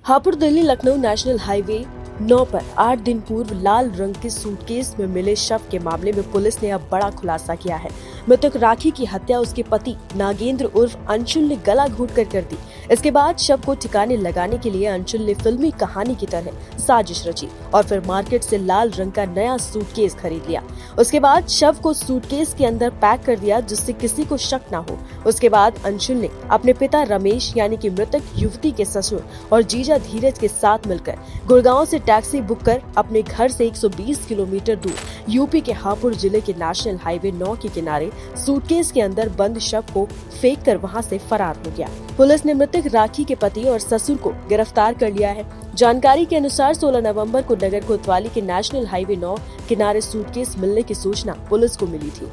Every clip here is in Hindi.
हापुड़ दिल्ली लखनऊ नेशनल हाईवे 9 पर 8 दिन पूर्व लाल रंग के सूटकेस में मिले शव के मामले में पुलिस ने अब बड़ा खुलासा किया है। मृतक राखी की हत्या उसके पति नागेंद्र उर्फ अंशुल ने गला घोंटकर कर दी। इसके बाद शव को ठिकाने लगाने के लिए अंशुल ने फिल्मी कहानी की तरह साजिश रची और फिर मार्केट से लाल रंग का नया सूटकेस खरीद लिया। उसके बाद शव को सूटकेस के अंदर पैक कर दिया जिससे किसी को शक न हो। उसके बाद अंशुल ने अपने पिता रमेश यानी कि मृतक युवती के ससुर और जीजा धीरज के साथ मिलकर गुड़गांव से टैक्सी बुक कर अपने घर से 120 किलोमीटर दूर यूपी के हापुड़ जिले के नेशनल हाईवे 9 के किनारे सूटकेस के अंदर बंद शव को फेंक कर वहां से फरार हो गया। पुलिस ने मृतक राखी के पति और ससुर को गिरफ्तार कर लिया है। जानकारी के अनुसार 16 नवंबर को नगर कोतवाली के नेशनल हाईवे 9 किनारे सूटकेस मिलने की सूचना पुलिस को मिली थी।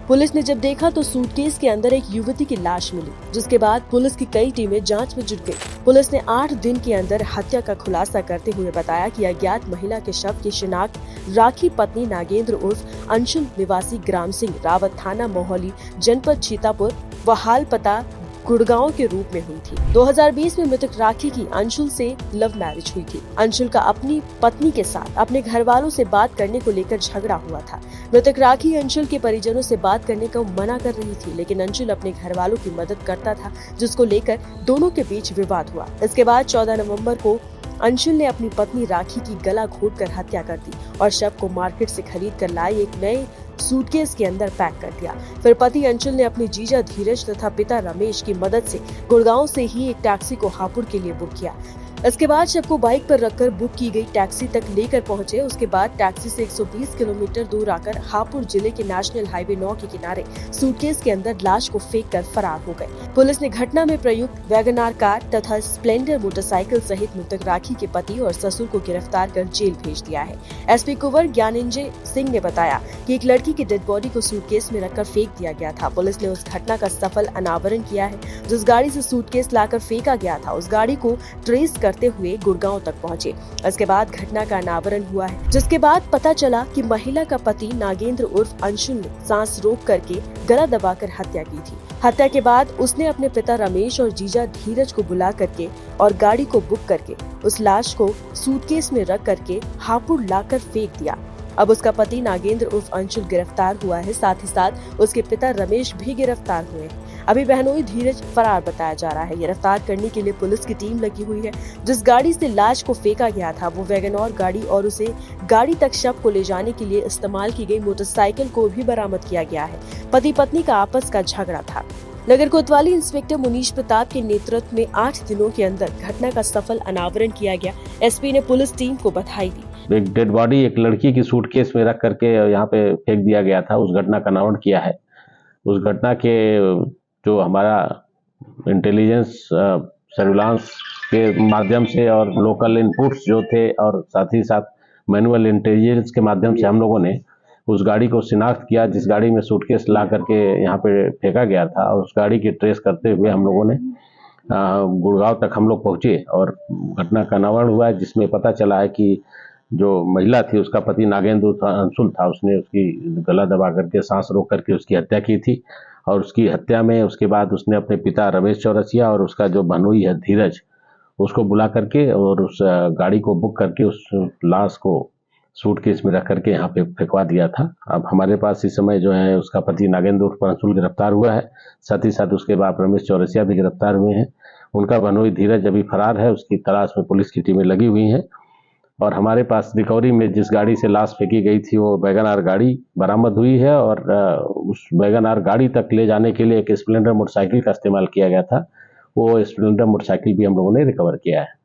पुलिस ने जब देखा तो सूटकेस के अंदर एक युवती की लाश मिली, जिसके बाद पुलिस की कई टीमें जांच में जुट गई। पुलिस ने 8 दिन के अंदर हत्या का खुलासा करते हुए बताया कि अज्ञात महिला के शव की शिनाख्त राखी पत्नी नागेंद्र उर्फ अंशुल निवासी ग्राम सिंह रावत थाना मोहाली जनपद सीतापुर व हाल पता गुड़गांव के रूप में हुई थी। 2020 में मृतक राखी की अंशुल से लव मैरिज हुई थी। अंशुल का अपनी पत्नी के साथ अपने घर वालों से बात करने को लेकर झगड़ा हुआ था। मृतक राखी अंशुल के परिजनों से बात करने को मना कर रही थी, लेकिन अंशुल अपने घर वालों की मदद करता था, जिसको लेकर दोनों के बीच विवाद हुआ। इसके बाद 14 नवम्बर को अंशुल ने अपनी पत्नी राखी की गला घोंटकर हत्या कर दी और शव को मार्केट से खरीद कर लाए एक नए सूटकेस के अंदर पैक कर दिया। फिर पति अंशुल ने अपने जीजा धीरज तथा पिता रमेश की मदद से गुड़गांव से ही एक टैक्सी को हापुड़ के लिए बुक किया। इसके बाद शव को बाइक पर रखकर बुक की गई टैक्सी तक लेकर पहुंचे। उसके बाद टैक्सी से 120 किलोमीटर दूर आकर हापुड़ जिले के नेशनल हाईवे 9 के किनारे सूटकेस के अंदर लाश को फेंककर फरार हो गए। पुलिस ने घटना में प्रयुक्त वैगनार कार तथा स्प्लेंडर मोटरसाइकिल सहित मृतक राखी के पति और ससुर को गिरफ्तार कर जेल भेज दिया है। एसपी कुंवर ज्ञानेंद्र सिंह ने बताया कि एक लड़की की डेड बॉडी को सूटकेस में रखकर फेंक दिया गया था। पुलिस ने उस घटना का सफल अनावरण किया है। जिस गाड़ी से सूटकेस लाकर फेंका गया था, उस गाड़ी को ट्रेस करते हुए गुड़गांव तक पहुंचे। इसके बाद घटना का अनावरण हुआ है, जिसके बाद पता चला कि महिला का पति नागेंद्र उर्फ अंशुल ने सांस रोक करके गला दबाकर हत्या की थी। हत्या के बाद उसने अपने पिता रमेश और जीजा धीरज को बुला करके और गाड़ी को बुक करके उस लाश को सूटकेस में रख करके हापुड़ लाकर फेंक दिया। अब उसका पति नागेंद्र उर्फ अंशुल गिरफ्तार हुआ है, साथ ही साथ उसके पिता रमेश भी गिरफ्तार हुए हैं। अभी बहनोई धीरज फरार बताया जा रहा है। गिरफ्तार करने के लिए पुलिस की टीम लगी हुई है। जिस गाड़ी से लाश को फेंका गया था वो वैगनआर गाड़ी और उसे गाड़ी तक शव को ले जाने के लिए इस्तेमाल की गई मोटरसाइकिल को भी बरामद किया गया है। पति पत्नी का आपस का झगड़ा था। नगर कोतवाली इंस्पेक्टर मुनीश प्रताप के नेतृत्व में 8 दिनों के अंदर घटना का सफल अनावरण किया गया। एसपी ने पुलिस टीम को बधाई दी। एक डेड बॉडी एक लड़की की सूटकेस में रख करके यहाँ पे फेंक दिया गया था। उस घटना का अनावरण किया है। उस घटना के जो हमारा इंटेलिजेंस सर्विलांस के माध्यम से और लोकल इनपुट्स जो थे और साथ ही साथ मैनुअल इंटेलिजेंस के माध्यम से हम लोगों ने उस गाड़ी को शिनाख्त किया, जिस गाड़ी में सूटकेस ला करके यहाँ पे फेंका गया था। और उस गाड़ी की ट्रेस करते हुए हम लोगों ने गुड़गांव तक हम लोग पहुँचे और घटना का अनावरण हुआ, जिसमें पता चला है कि जो महिला थी उसका पति नागेंद्र अंशुल था। उसने उसकी गला दबा करके सांस रोक करके उसकी हत्या की थी और उसकी हत्या में उसके बाद उसने अपने पिता रमेश चौरसिया और उसका जो बहनोई है धीरज, उसको बुला करके और उस गाड़ी को बुक करके उस लाश को सूटकेस में रख करके यहाँ पे फेंकवा दिया था। अब हमारे पास इस समय जो है उसका पति नागेंद्र उर्फ अंशुल गिरफ्तार हुआ है, साथ ही साथ उसके बाप रमेश चौरसिया भी गिरफ्तार हुए हैं। उनका बहनोई धीरज अभी फरार है, उसकी तलाश में पुलिस की टीमें लगी हुई हैं। और हमारे पास रिकवरी में जिस गाड़ी से लाश फेंकी गई थी वो वैगनआर गाड़ी बरामद हुई है और उस वैगनआर गाड़ी तक ले जाने के लिए एक स्प्लेंडर मोटरसाइकिल का इस्तेमाल किया गया था। वो स्प्लेंडर मोटरसाइकिल भी हम लोगों ने रिकवर किया है।